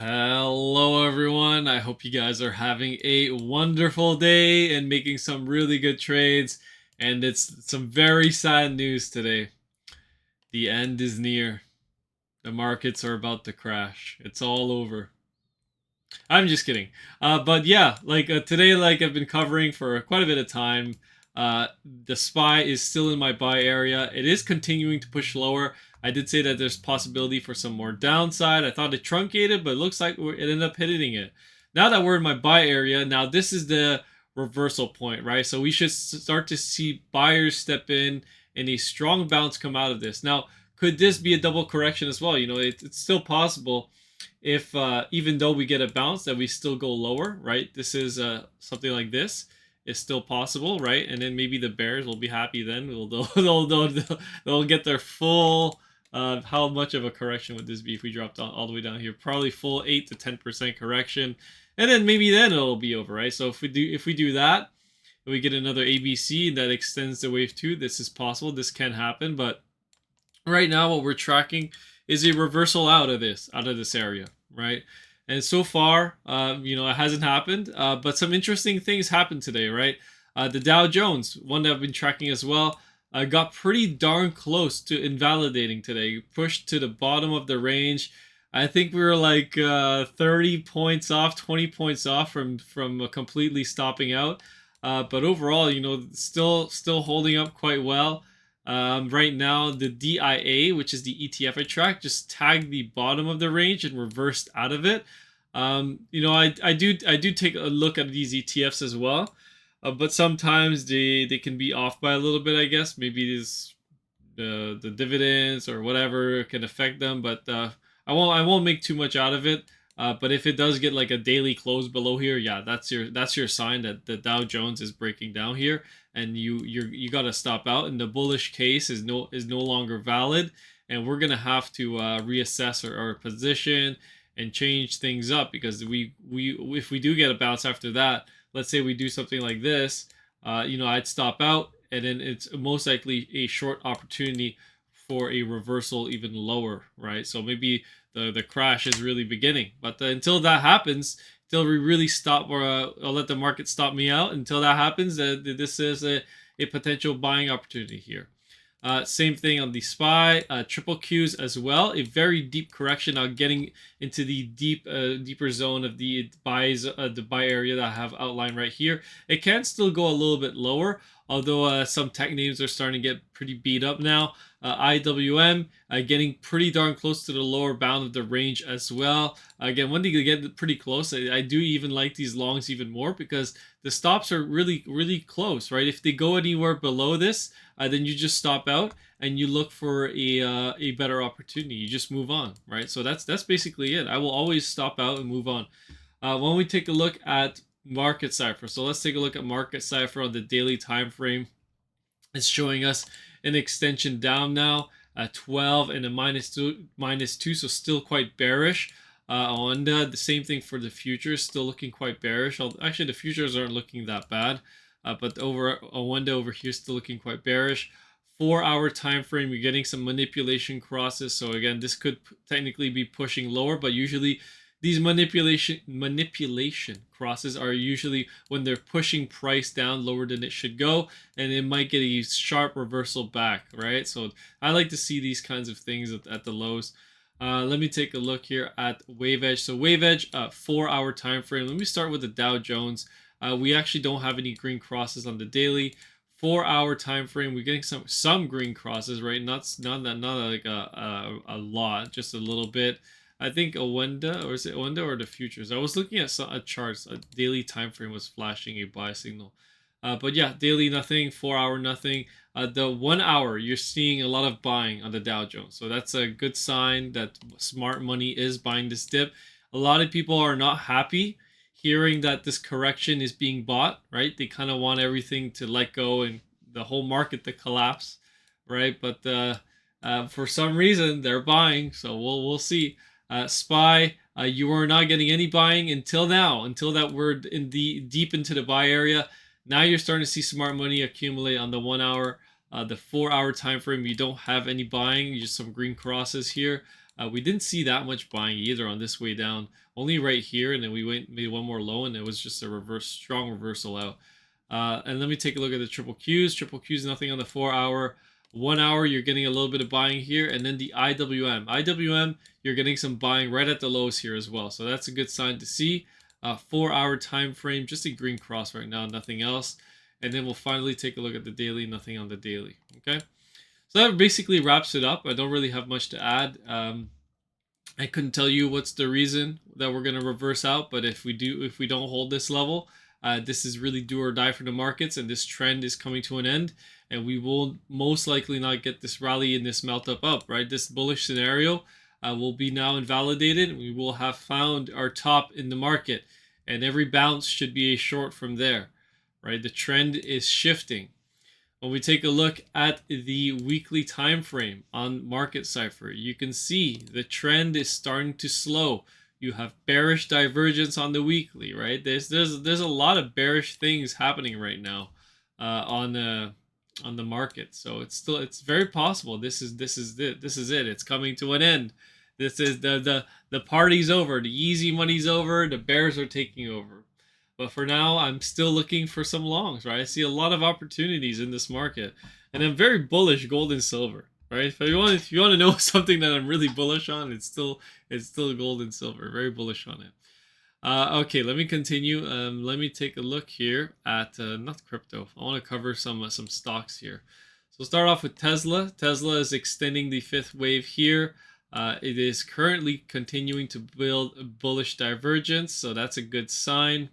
Hello, everyone. I hope you guys are having a wonderful day and making some really good trades. And it's some very sad news today. The end is near. The markets are about to crash. It's all over. I'm just kidding. But yeah, today, like I've been covering for quite a bit of time. The SPY is still in my buy area. It is continuing to push lower. I did say that there's possibility for some more downside. I thought it truncated, but it looks like it ended up hitting it. Now that we're in my buy area, now this is the reversal point, right? So we should start to see buyers step in and a strong bounce come out of this. Now, could this be a double correction as well? It's still possible if even though we get a bounce that we still go lower, right? This is something like this is still possible, right? And then maybe the bears will be happy then. They'll get their full how much of a correction would this be if we dropped all the way down here? Probably full 8 to 10% correction, and then maybe then it'll be over, right? So if we do that, we get another ABC that extends the wave 2. This is possible. This can happen, but right now what we're tracking is a reversal out of this area, right? And so far, it hasn't happened, but some interesting things happened today, right? The Dow Jones, one that I've been tracking as well, got pretty darn close to invalidating today, pushed to the bottom of the range. I think we were like 30 points off, 20 points off from completely stopping out. But overall, still holding up quite well. Right now, the DIA, which is the ETF I track, just tagged the bottom of the range and reversed out of it. I do take a look at these ETFs as well, but sometimes they can be off by a little bit. I guess maybe the dividends or whatever can affect them, but I won't make too much out of it. But if it does get like a daily close below here, yeah, that's your sign that the Dow Jones is breaking down here, and you got to stop out. And the bullish case is no longer valid, and we're gonna have to reassess our position and change things up because we if we do get a bounce after that, let's say we do something like this, I'd stop out, and then it's most likely a short opportunity for a reversal even lower, right? So maybe the crash is really beginning. But until that happens, until we really stop, or I'll let the market stop me out. Until that happens, this is a potential buying opportunity here. Same thing on the SPY, triple Qs as well. A very deep correction now, getting into the deeper zone of the buy area that I have outlined right here. It can still go a little bit lower, although some tech names are starting to get pretty beat up now. IWM getting pretty darn close to the lower bound of the range as well. Again, when they get pretty close, I do even like these longs even more because the stops are really, really close, right? If they go anywhere below this, then you just stop out and you look for a better opportunity. You just move on, right? So that's basically it. I will always stop out and move on. When we take a look at market cipher, so let's take a look at market cipher on the daily time frame. It's showing us an extension down now at 12 and a minus two, so still quite bearish. On the same thing for the futures, still looking quite bearish. Actually, the futures aren't looking that bad, but over a window over here, still looking quite bearish. 4-hour time frame, you're getting some manipulation crosses. So again, this could technically be pushing lower, but usually these manipulation crosses are usually when they're pushing price down lower than it should go, and it might get a sharp reversal back, right? So I like to see these kinds of things at the lows. Let me take a look here at wave edge. So wave edge, 4-hour time frame. Let me start with the Dow Jones. We actually don't have any green crosses on the daily. 4-hour time frame, we're getting some green crosses, right? Not like a lot, just a little bit. I think Owenda, or is it Owenda or the futures? I was looking at some charts. A daily time frame was flashing a buy signal. But yeah, daily nothing, 4-hour nothing. The 1 hour, you're seeing a lot of buying on the Dow Jones. So that's a good sign that smart money is buying this dip. A lot of people are not happy hearing that this correction is being bought, right? They kind of want everything to let go and the whole market to collapse, right? But for some reason, they're buying. So we'll see. SPY, you are not getting any buying until now, until that we're in the deep into the buy area. Now you're starting to see smart money accumulate on the 1 hour. The 4-hour time frame, you don't have any buying, just some green crosses here. We didn't see that much buying either on this way down, only right here, and then we made one more low, and it was just a strong reversal out. And let me take a look at the triple Qs. Triple Qs, nothing on the 4-hour. 1 hour, you're getting a little bit of buying here, and then the IWM. IWM, you're getting some buying right at the lows here as well, so that's a good sign to see. 4-hour time frame, just a green cross right now, nothing else. And then we'll finally take a look at the daily, nothing on the daily. Okay, so that basically wraps it up. I don't really have much to add. I couldn't tell you what's the reason that we're going to reverse out, but if we don't hold this level, this is really do or die for the markets, and this trend is coming to an end, and we will most likely not get this rally and this melt up, right? This bullish scenario will be now invalidated. We will have found our top in the market, and every bounce should be a short from there, right? The trend is shifting. When we take a look at the weekly time frame on Market Cipher, you can see the trend is starting to slow. You have bearish divergence on the weekly, right? There's a lot of bearish things happening right now on the market. So it's very possible this is it. It's coming to an end. This is the party's over. The easy money's over. The bears are taking over. But for now, I'm still looking for some longs, right? I see a lot of opportunities in this market, and I'm very bullish gold and silver, right? If you want to know something that I'm really bullish on, it's still gold and silver. Very bullish on it. Okay, let me continue. Let me take a look here at not crypto. I want to cover some stocks here. So start off with Tesla. Tesla is extending the fifth wave here. It is currently continuing to build a bullish divergence, so that's a good sign.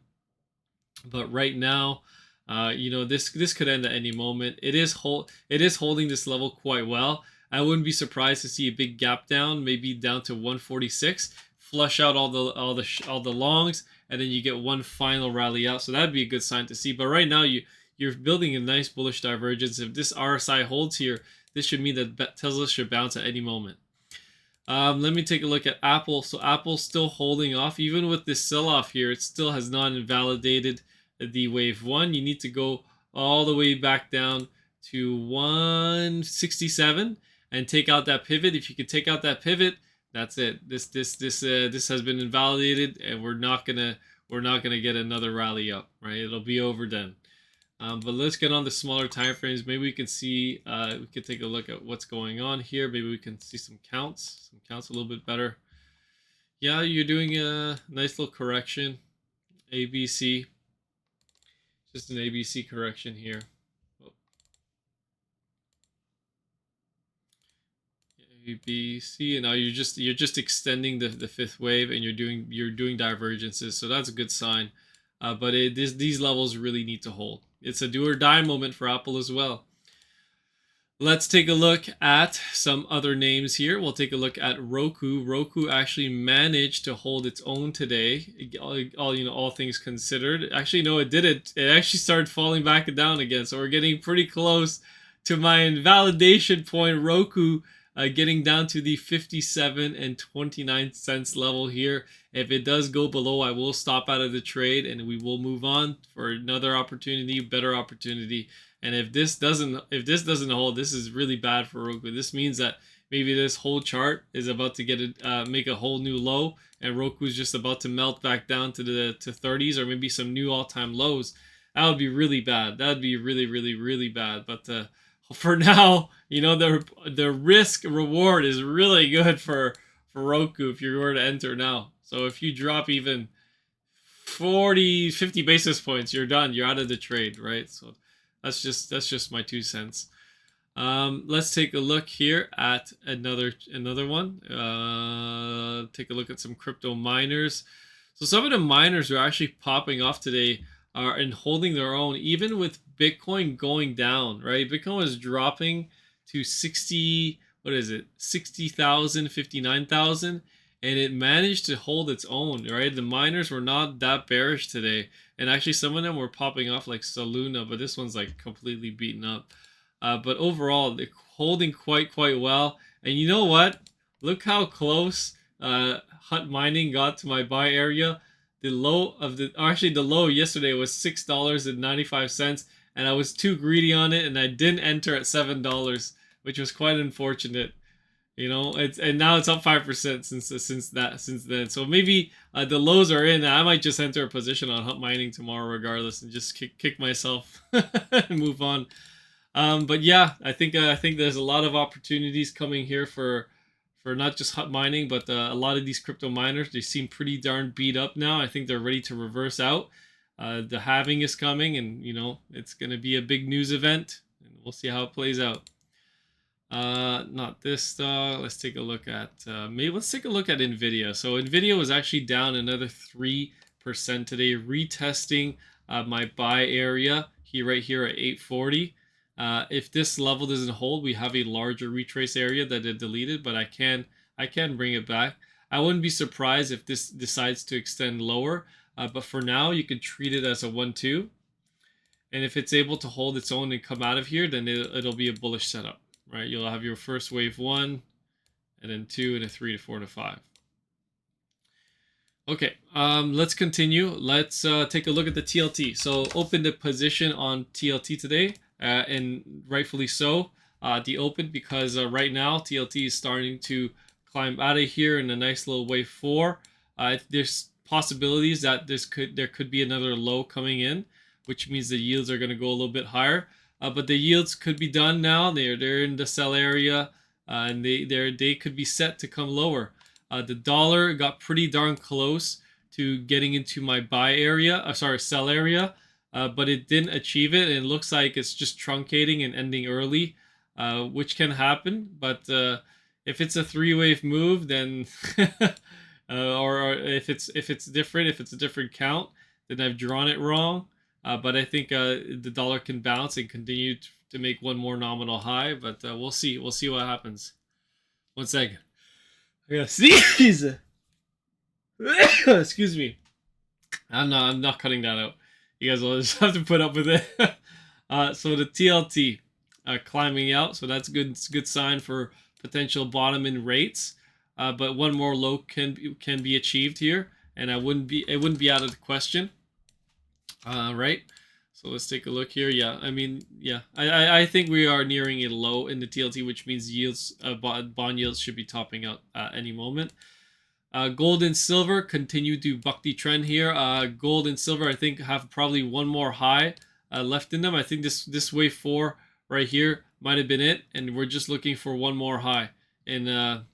But right now, this could end at any moment. It is holding this level quite well. I wouldn't be surprised to see a big gap down, maybe down to 146, flush out all the longs, and then you get one final rally out. So that'd be a good sign to see. But right now, you're building a nice bullish divergence. If this RSI holds here, this should mean that Tesla should bounce at any moment. Let me take a look at Apple. So Apple's still holding off. Even with this sell-off here, it still has not invalidated the wave one. You need to go all the way back down to 167 and take out that pivot. If you could take out that pivot, that's it. This has been invalidated, and we're not gonna get another rally up, right? It'll be over then. But let's get on the smaller time frames. Maybe we can see, we can take a look at what's going on here. Maybe we can see some counts a little bit better. Yeah, you're doing a nice little correction. ABC, just an ABC correction here. ABC, and now you're just extending the fifth wave, and you're doing divergences. So that's a good sign. But these levels really need to hold. It's a do or die moment for Apple as well. Let's take a look at some other names here. We'll take a look at Roku. Roku actually managed to hold its own today. All things considered. Actually, no, it didn't. It actually started falling back down again. So we're getting pretty close to my invalidation point. Roku getting down to the 57 and 29 cents level here. If it does go below, I will stop out of the trade, and we will move on for another opportunity, better opportunity. And if this doesn't hold, this is really bad for Roku. This means that maybe this whole chart is about to make a whole new low, and Roku is just about to melt back down to the 30s, or maybe some new all-time lows. That would be really bad. That would be really, really, really bad. But for now, the risk reward is really good for Roku if you were to enter now. So if you drop even 40, 50 basis points, you're done. You're out of the trade, right? So that's just my 2 cents. Let's take a look here at another one. Take a look at some crypto miners. So some of the miners are actually popping off today and holding their own, even with Bitcoin going down, right? Bitcoin is dropping to 60,000, 59,000, and it managed to hold its own, right? The miners were not that bearish today, and actually some of them were popping off like Soluna, but this one's like completely beaten up. But overall, they're holding quite well. And you know what? Look how close Hut Mining got to my buy area. The low yesterday was $6.95, and I was too greedy on it, and I didn't enter at $7, which was quite unfortunate. You know, and now it's up 5% since then. So maybe the lows are in. I might just enter a position on Hunt Mining tomorrow, regardless, and just kick myself and move on. But yeah, I think there's a lot of opportunities coming here for not just Hunt Mining, but a lot of these crypto miners. They seem pretty darn beat up now. I think they're ready to reverse out. The halving is coming, and you know it's going to be a big news event, and we'll see how it plays out. Not this stock. Let's take a look at maybe let's take a look at NVDA. So NVIDIA was actually down another 3% today, retesting my buy area here, right here at 840. If this level doesn't hold, we have a larger retrace area that it deleted, but I can bring it back. I wouldn't be surprised if this decides to extend lower, but for now you can treat it as a 1-2. And if it's able to hold its own and come out of here, then it'll be a bullish setup. Right, you'll have your first wave 1, and then 2, and a 3 to 4 to 5. Okay, let's continue. Let's take a look at the TLT. So opened a position on TLT today, and rightfully so. The open because right now TLT is starting to climb out of here in a nice little wave 4. There's possibilities that there could be another low coming in, which means the yields are going to go a little bit higher. But the yields could be done now. They're in the sell area, and they could be set to come lower. The dollar got pretty darn close to getting into my buy area. Sell area, but it didn't achieve it. And it looks like it's just truncating and ending early, which can happen. But if it's a 3-wave move, then or if it's different, if it's a different count, then I've drawn it wrong. But I think the dollar can bounce and continue to make one more nominal high. But we'll see. We'll see what happens. 1 second. I gotta sneeze. Excuse me. I'm not cutting that out. You guys will just have to put up with it. So the TLT climbing out. So that's good. It's a good sign for potential bottom in rates. But one more low can be achieved here, and it wouldn't be out of the question. Right, so let's take a look here. Yeah, I mean, yeah, I think we are nearing a low in the TLT, which means yields, bond yields should be topping out at any moment. Gold and silver continue to buck the trend here. Gold and silver, I think, have probably one more high left in them. I think this wave 4 right here might have been it, and we're just looking for one more high in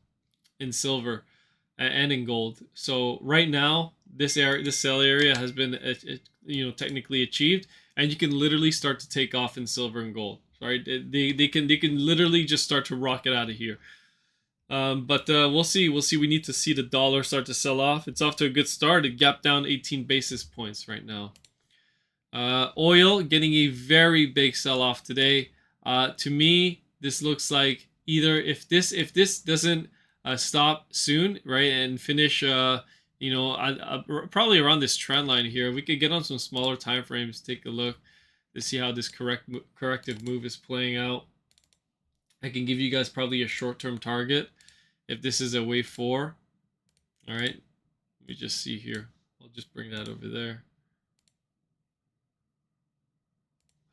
silver and in gold. So right now, this sell area has been technically achieved, and you can literally start to take off in silver and gold. Right, they can literally just start to rocket out of here. But we'll see. We need to see the dollar start to sell off. It's off to a good start. It gapped down 18 basis points right now. Oil getting a very big sell off today. To me, this looks like either if this doesn't stop soon, right, and finish probably around this trend line here. We could get on some smaller time frames, take a look to see how this corrective move is playing out. I can give you guys probably a short-term target if this is a wave 4. All right, let me just see here. I'll just bring that over there.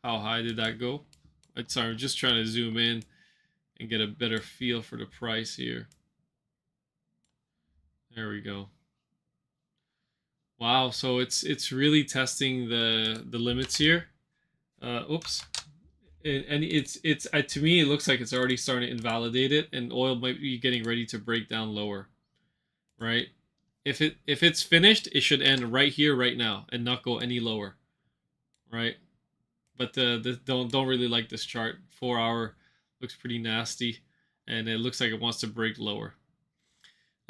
How high did that go? Sorry, I'm just trying to zoom in and get a better feel for the price here. There we go. Wow, so it's really testing the limits here. Oops. And it's to me it looks like it's already starting to invalidate it, and oil might be getting ready to break down lower. Right? If it's finished, it should end right here, right now, and not go any lower. Right? But don't really like this chart. 4 hour looks pretty nasty, and it looks like it wants to break lower.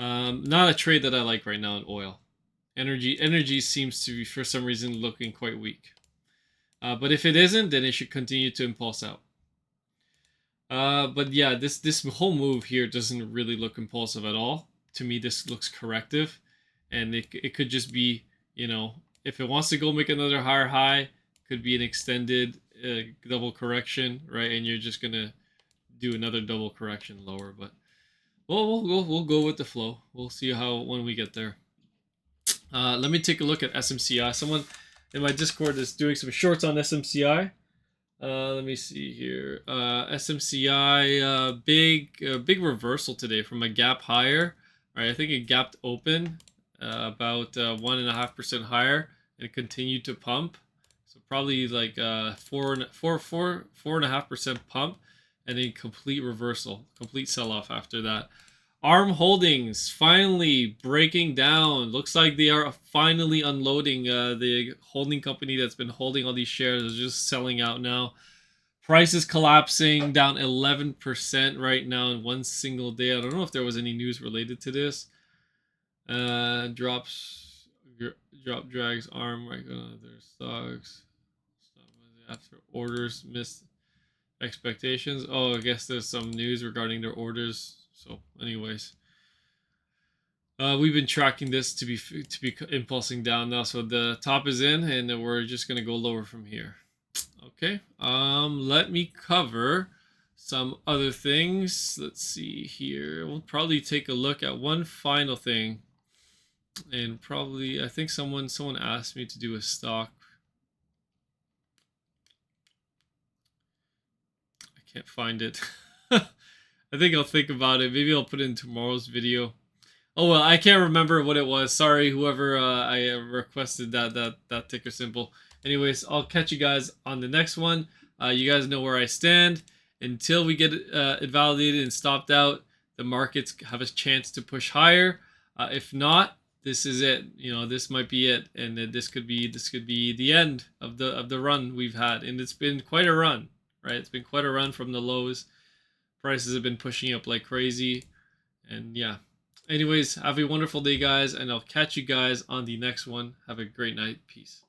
Not a trade that I like right now in oil. Energy seems to be, for some reason, looking quite weak. But if it isn't, then it should continue to impulse out. But yeah, this whole move here doesn't really look impulsive at all. To me, this looks corrective, and it could just be, if it wants to go make another higher high, could be an extended double correction, right? And you're just gonna do another double correction lower. But we'll go with the flow. We'll see when we get there. Let me take a look at SMCI. Someone in my Discord is doing some shorts on SMCI. Let me see here. SMCI, big reversal today from a gap higher. All right, I think it gapped open about 1.5% higher, and it continued to pump. So probably like 4.5% pump, and then complete reversal, complete sell-off after that. ARM Holdings finally breaking down. Looks like they are finally unloading. The holding company that's been holding all these shares is just selling out now. Price is collapsing, down 11% right now in one single day. I don't know if there was any news related to this. Drop drags ARM right on their stocks after orders missed expectations. Oh, I guess there's some news regarding their orders. So, anyways, we've been tracking this to be impulsing down now. So the top is in, and we're just gonna go lower from here. Okay. Let me cover some other things. Let's see here. We'll probably take a look at one final thing, and probably I think someone asked me to do a stock. I can't find it. I think I'll think about it. Maybe I'll put it in tomorrow's video. Oh well, I can't remember what it was. Sorry, whoever I requested that ticker symbol. Anyways, I'll catch you guys on the next one. You guys know where I stand. Until we get it validated and stopped out, the markets have a chance to push higher. If not, this is it. You know, this might be it, and this could be the end of the run we've had, and it's been quite a run, right? It's been quite a run from the lows. Prices have been pushing up like crazy, and yeah. Anyways, have a wonderful day, guys, and I'll catch you guys on the next one. Have a great night. Peace.